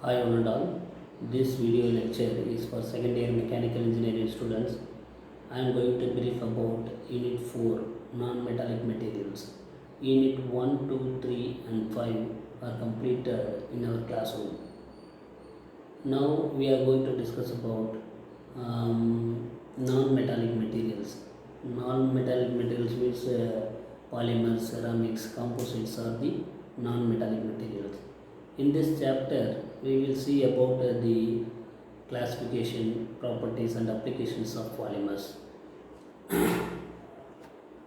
Hi one and all. This video lecture is for second year mechanical engineering students. I am going to brief about Unit 4 non-metallic materials. Unit 1, 2, 3 and 5 are completed in our classroom. Now we are going to discuss about non-metallic materials. Non-metallic materials means polymers, ceramics, composites are the non-metallic materials. In this chapter, we will see about the classification, properties and applications of polymers.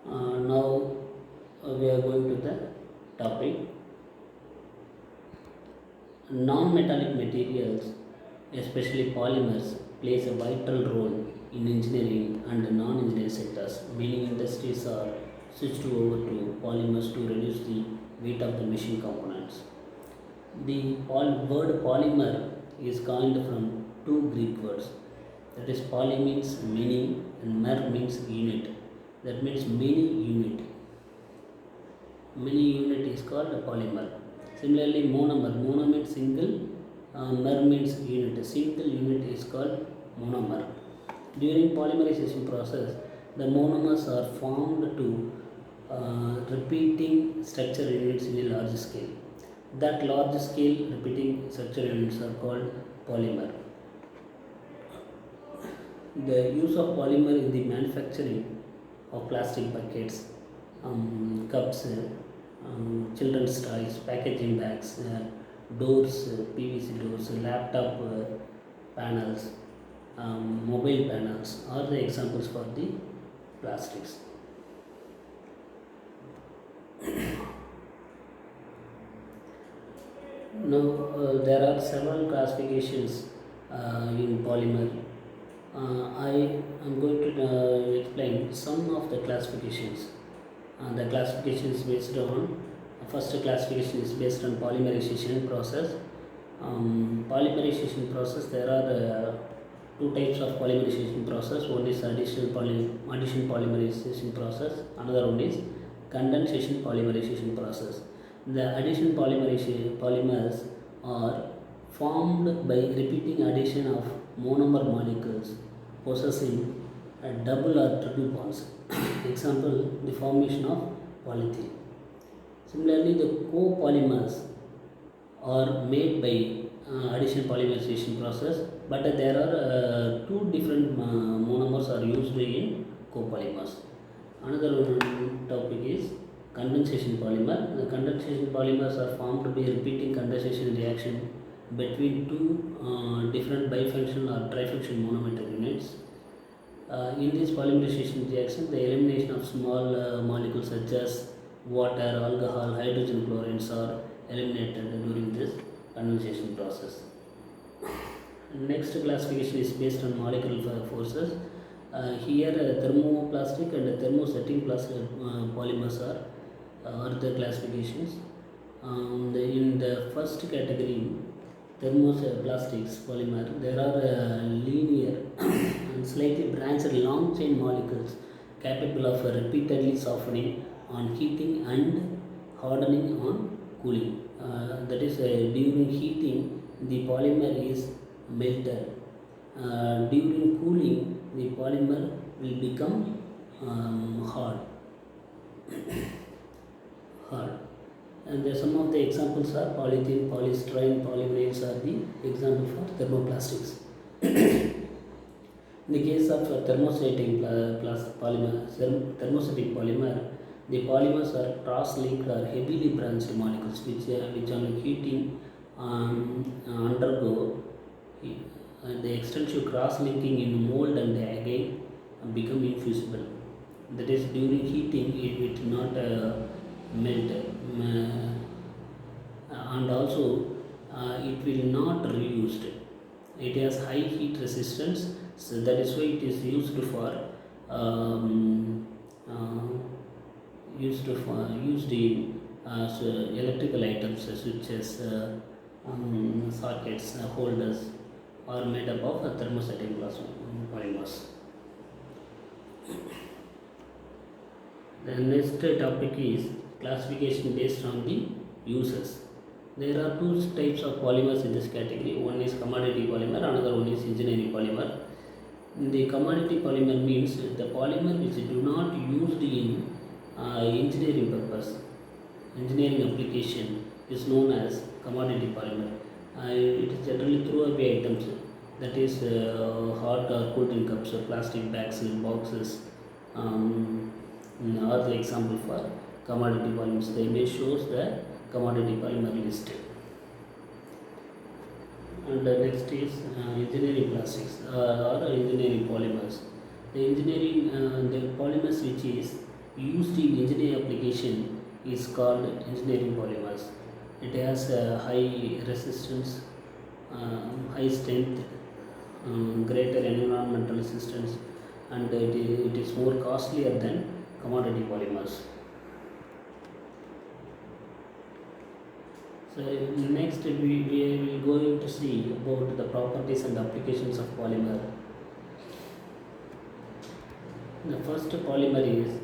Now we are going to the topic. Non-metallic materials, especially polymers, plays a vital role in engineering and non-engineering sectors. Many industries are switched over to polymers to reduce the weight of the machine components. The word polymer is coined from two Greek words. That is, poly means many and mer means unit. That means many unit. Many unit is called a polymer. Similarly, monomer. Mono means single, mer means unit. Single unit is called monomer. During polymerization process, the monomers are formed to repeating structure units in a large scale. That large scale repeating structure units are called polymer. The use of polymer in the manufacturing of plastic buckets, cups, children's toys, packaging bags, doors, PVC doors, laptop panels, mobile panels are the examples for the plastics. Now, there are several classifications in polymer. I am going to explain some of the classifications. The classification is based on first classification is based on polymerization process. Polymerization process, there are two types of polymerization process. One is addition polymerization process. Another one is condensation polymerization process. The addition polymers are formed by repeating addition of monomer molecules possessing a double or triple bonds. Example, the formation of polythene. Similarly, the copolymers are made by addition polymerization process, but there are two different monomers are used in copolymers. Another topic is condensation polymer. The condensation polymers are formed by repeating condensation reaction between two different bifunctional or trifunctional monometallic units. In this polymerization reaction, the elimination of small molecules such as water, alcohol, hydrogen chlorides are eliminated during this condensation process. Next classification is based on molecular forces. Here thermoplastic and thermosetting polymers are the classifications. In the first category, thermoplastics polymer, there are linear and slightly branched long chain molecules capable of repeatedly softening on heating and hardening on cooling. That is, during heating, the polymer is melted. During cooling, the polymer will become hard. hard. And some of the examples are polythene, polystyrene, polymerates are the example for thermoplastics. In the case of thermostatic polymer, the polymers are cross-linked or heavily branched molecules which on heating undergo the extensive cross-linking in mold and again become infusible. That is, during heating it will not melt, and also it will not reused. It has high heat resistance, so that is why it is used for used in so electrical items, switches, sockets, holders are made up of thermostatic polymers. The next topic is classification based on the uses. There are two types of polymers in this category. One is commodity polymer, another one is engineering polymer. The commodity polymer means the polymer which do not used in engineering purpose, engineering application is known as commodity polymer. It is generally throwaway items, that is hot or cold drink cups, plastic bags, boxes, um, are the example for commodity polymers. The image shows the commodity polymer list. And next is engineering plastics or engineering polymers. The polymers which is used in engineering application is called engineering polymers. It has high resistance, high strength, greater environmental resistance, and it is more costlier than commodity polymers. So next we will going to see about the properties and applications of polymer. The first polymer is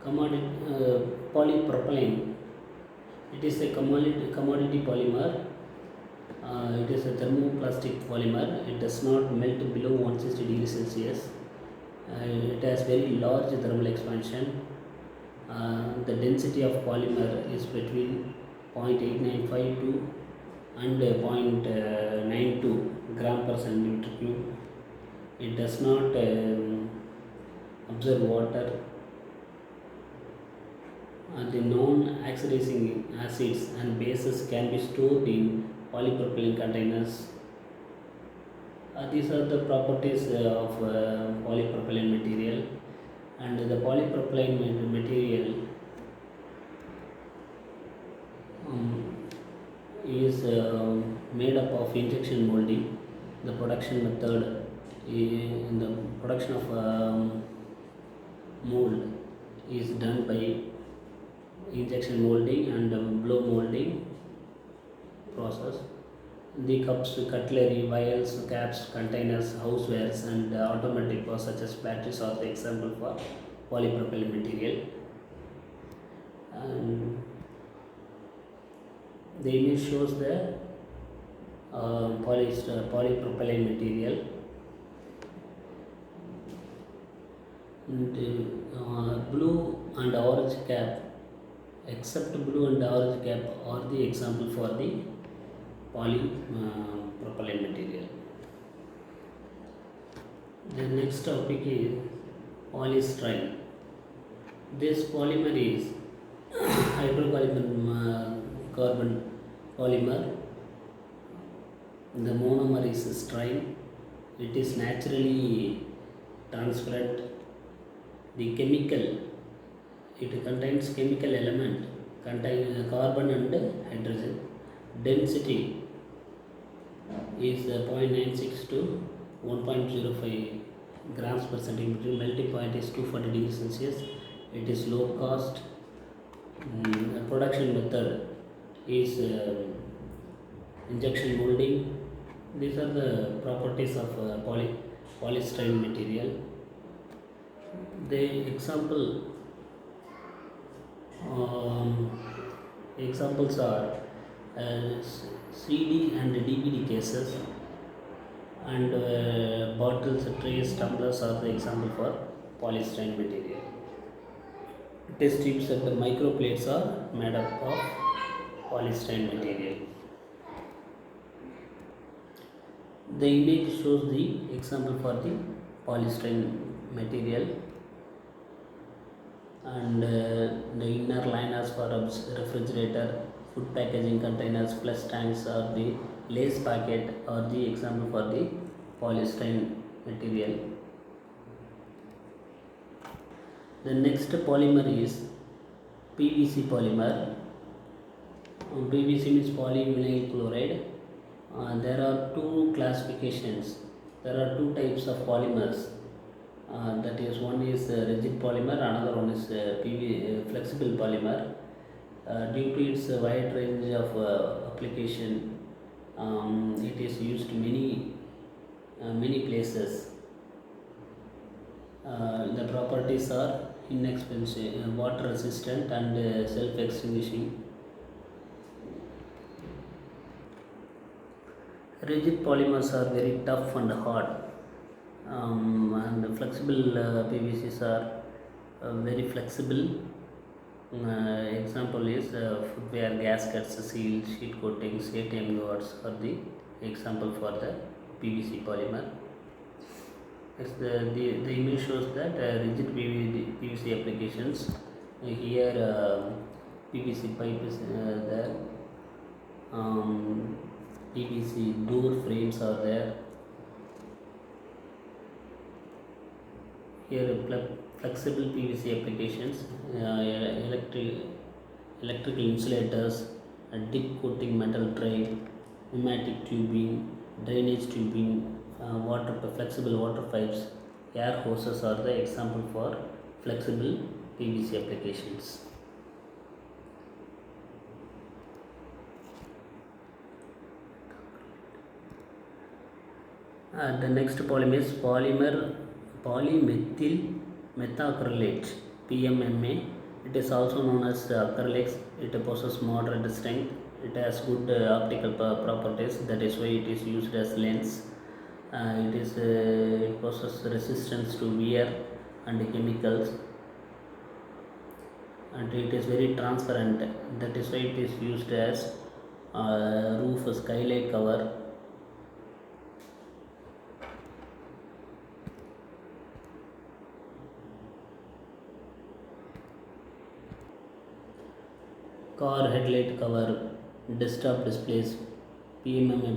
commodity polypropylene. It is a commodity polymer. It is a thermoplastic polymer. It does not melt below 160 degrees Celsius. It has very large thermal expansion. The density of polymer is between 0.895 to and 0.92 gram per centimeter cube. It does not absorb water. The non-oxidizing acids and bases can be stored in polypropylene containers. These are the properties of polypropylene material. And the polypropylene material is made up of injection molding. The production method in the production of mold is done by injection molding and blow molding process. The cups, cutlery, vials, caps, containers, housewares, and automatic parts such as batteries are the example for polypropylene material. And the image shows the polypropylene material. And blue and orange cap, except blue and orange cap, are the example for the polypropylene material. The next topic is polystyrene. This polymer is carbon polymer. The monomer is styrene. It is naturally transparent. The chemical, it contains chemical element contain carbon and hydrogen. Density is 0.96 to 1.05 grams per centimeter. Melting point is 240 degrees Celsius. It is low cost. The production method is injection molding. These are the properties of polystyrene material. The examples are CD and DVD cases, and bottles, trays, tumblers are the example for polystyrene material. Test tubes and the microplates are made up of polystyrene material. The image shows the example for the polystyrene material, and the inner liners for refrigerator, food packaging containers, flush tanks, or the lace packet are the example for the polystyrene material. The next polymer is PVC polymer. PVC means polyvinyl chloride. There are two classifications. There are two types of polymers. That is, one is rigid polymer, another one is flexible polymer. Due to its wide range of application, it is used many places. The properties are inexpensive, water resistant, and self-extinguishing. Rigid polymers are very tough and hard, and flexible PVCs are very flexible. Example is footwear gaskets, seals, sheet coatings, ATM guards are the example for the PVC polymer. Next, the image shows that rigid PVC applications. Here, PVC pipe is there. PVC door frames are there. Here, flexible PVC applications, electrical insulators, dip coating metal tray, pneumatic tubing, drainage tubing, flexible water pipes, air hoses are the example for flexible PVC applications. The next polymer is polymethyl methacrylate PMMA. It is also known as acrylics. It possesses moderate strength. It has good optical properties. That is why it is used as lens. It possesses resistance to wear and chemicals, and it is very transparent. That is why it is used as roof skylight cover. Car headlight cover, desktop displays, PMMA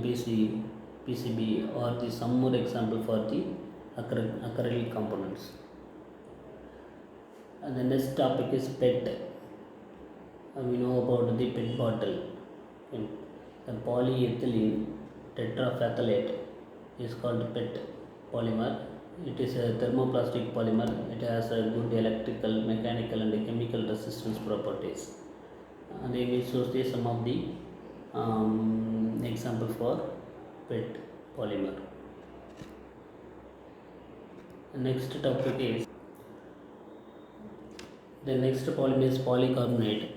PCB or the some more example for the acrylic components. And the next topic is PET. We know about the PET bottle. The polyethylene tetrafacalate is called PET polymer. It is a thermoplastic polymer. It has a good electrical, mechanical and chemical resistance properties. And they will show some of the example for PET polymer. The next topic is the next polymer is polycarbonate.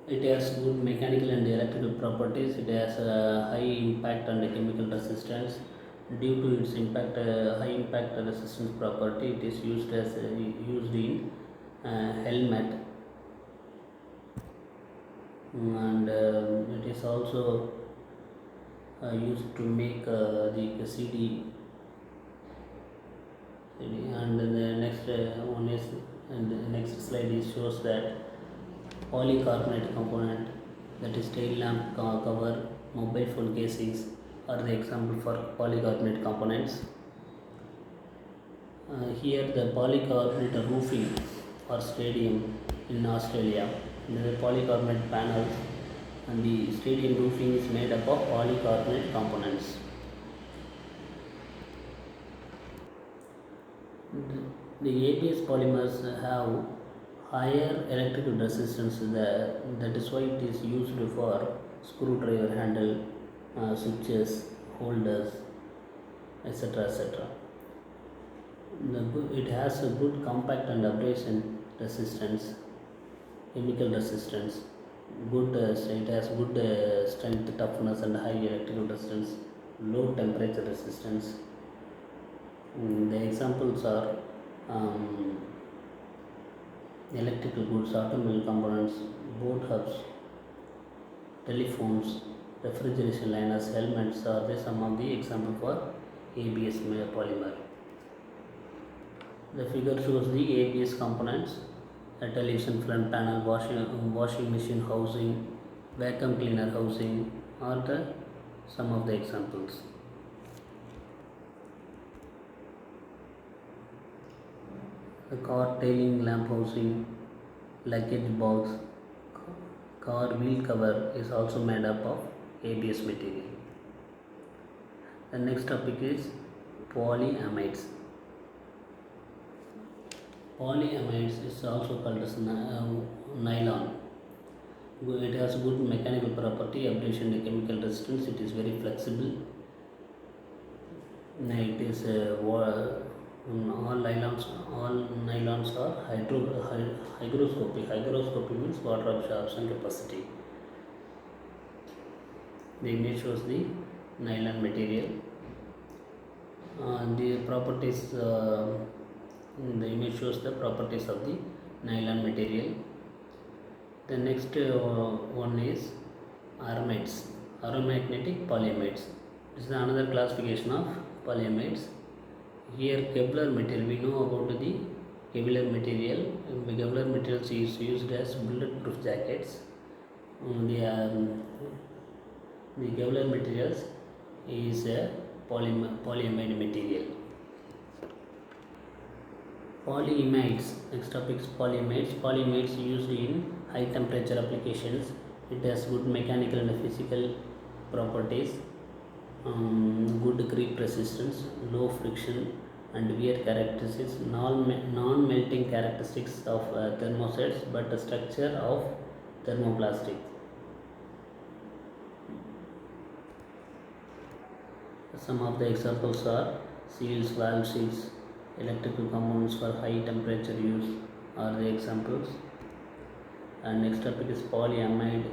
It has good mechanical and electrical properties. It has a high impact and chemical resistance. Due to its high impact resistance property, it is used in helmet, and it is also used to make the CD. And the next one is, and the next slide shows that polycarbonate component, that is tail lamp cover, mobile phone casings are the example for polycarbonate components. Here the polycarbonate roofing or stadium in Australia, the polycarbonate panels and the stadium roofing is made up of polycarbonate components. The ABS polymers have higher electrical resistance. That is why it is used for screwdriver handle, switches, holders, etc. etc. It has a good compact and abrasion resistance, chemical resistance, good it has good strength, toughness and high electrical resistance, low temperature resistance. The examples are electrical goods, automobile components, boat hubs, telephones, refrigeration liners, helmets are some of the example for ABS polymer. The figure shows the ABS components: a television front panel, washing machine housing, vacuum cleaner housing are some of the examples. The car tailing lamp housing, luggage box, car wheel cover is also made up of ABS material. The next topic is polyamides. Polyamides is also called as nylon. It has good mechanical property, abrasion and chemical resistance. It is very flexible. It is all nylons are hygroscopic. Hygroscopic means water absorption capacity. The image shows the nylon material. The properties in the image shows the properties of the nylon material. The next one is aromatic polyamides. This is another classification of polyamides. Here Kevlar material, we know about the Kevlar material. Kevlar materials is used as bulletproof jackets. The Kevlar materials is a polyamide material. Polyamides. Next topic is polyamides. Polyamides used in high temperature applications. It has good mechanical and physical properties, good creep resistance, low friction and wear characteristics, non-melting characteristics of thermosets, but the structure of thermoplastic. Some of the examples are seals, valve seals, electrical components for high temperature use are the examples. And next topic is polyamide.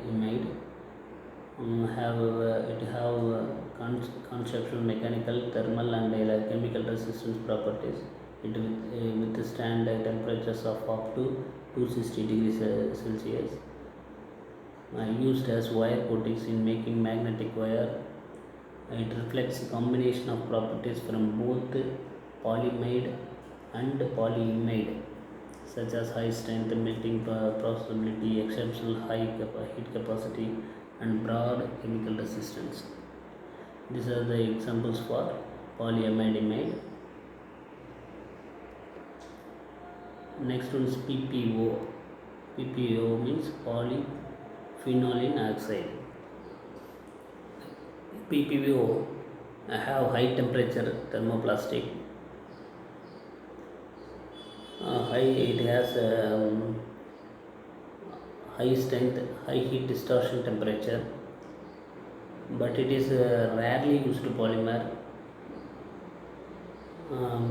It have conceptual, mechanical, thermal and chemical resistance properties. It withstand temperatures of up to 260 degrees Celsius. Used as wire coatings in making magnetic wire. It reflects a combination of properties from both polyamide and polyimide, such as high strength, melting processability, exceptional high heat capacity, and broad chemical resistance. These are the examples for polyamide. Next one is PPO. PPO means polyphenolene oxide. PPO have high temperature thermoplastic. It has high strength, high heat distortion temperature, but it is rarely used polymer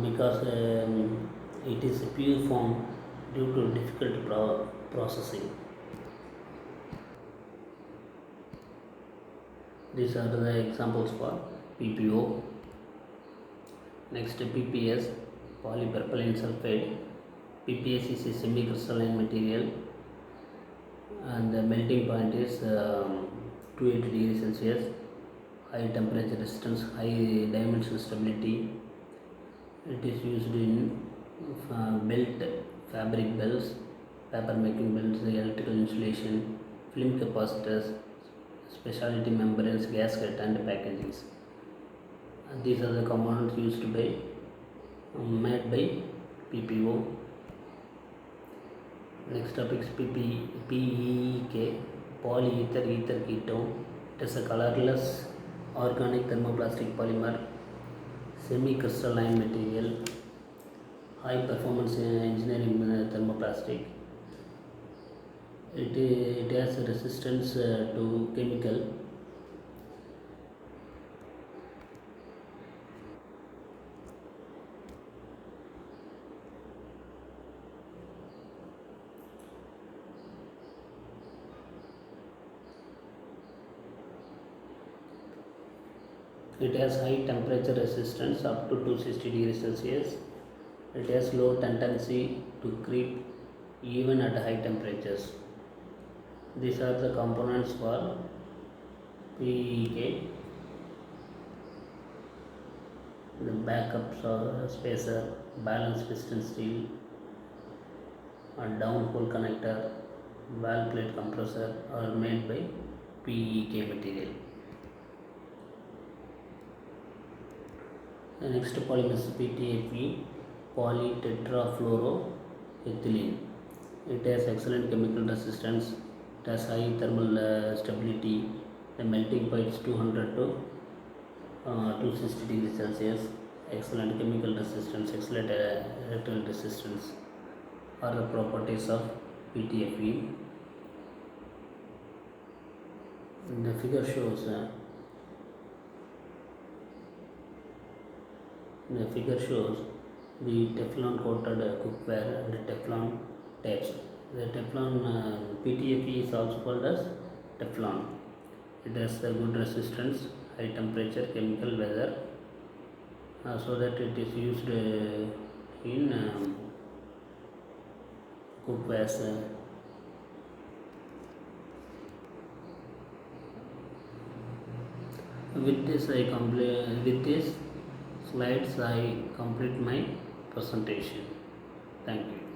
because it is a pure form due to difficult processing. These are the examples for PPO. Next, PPS, polypropylene sulfide. PPS is a semi-crystalline material and the melting point is 280 degrees Celsius, high temperature resistance, high dimensional stability. It is used in belt, fabric belts, paper making belts, electrical insulation, film capacitors, specialty membranes, gasket and packagings. These are the components made by PPO. Next topic is PEEK, polyether ether ketone. It is a colorless organic thermoplastic polymer, semi-crystalline material, high performance engineering thermoplastic. It has a resistance to chemical. It has high temperature resistance up to 260 degrees Celsius. It has low tendency to creep even at high temperatures. These are the components for PEK. The backup spacer, balanced piston steel, a downhole connector, valve plate compressor are made by PEK material. The next polymer is PTFE, polytetrafluoroethylene. It has excellent chemical resistance. It has high thermal stability. The melting point is 200 to 260 degrees Celsius. Excellent chemical resistance, excellent electrical resistance are the properties of PTFE. The figure shows the Teflon coated cookware and Teflon tapes. The Teflon PTFE is also called as Teflon. It has a good resistance, high temperature, chemical weather, so that it is used in cookware. With this slides I complete my presentation. Thank you.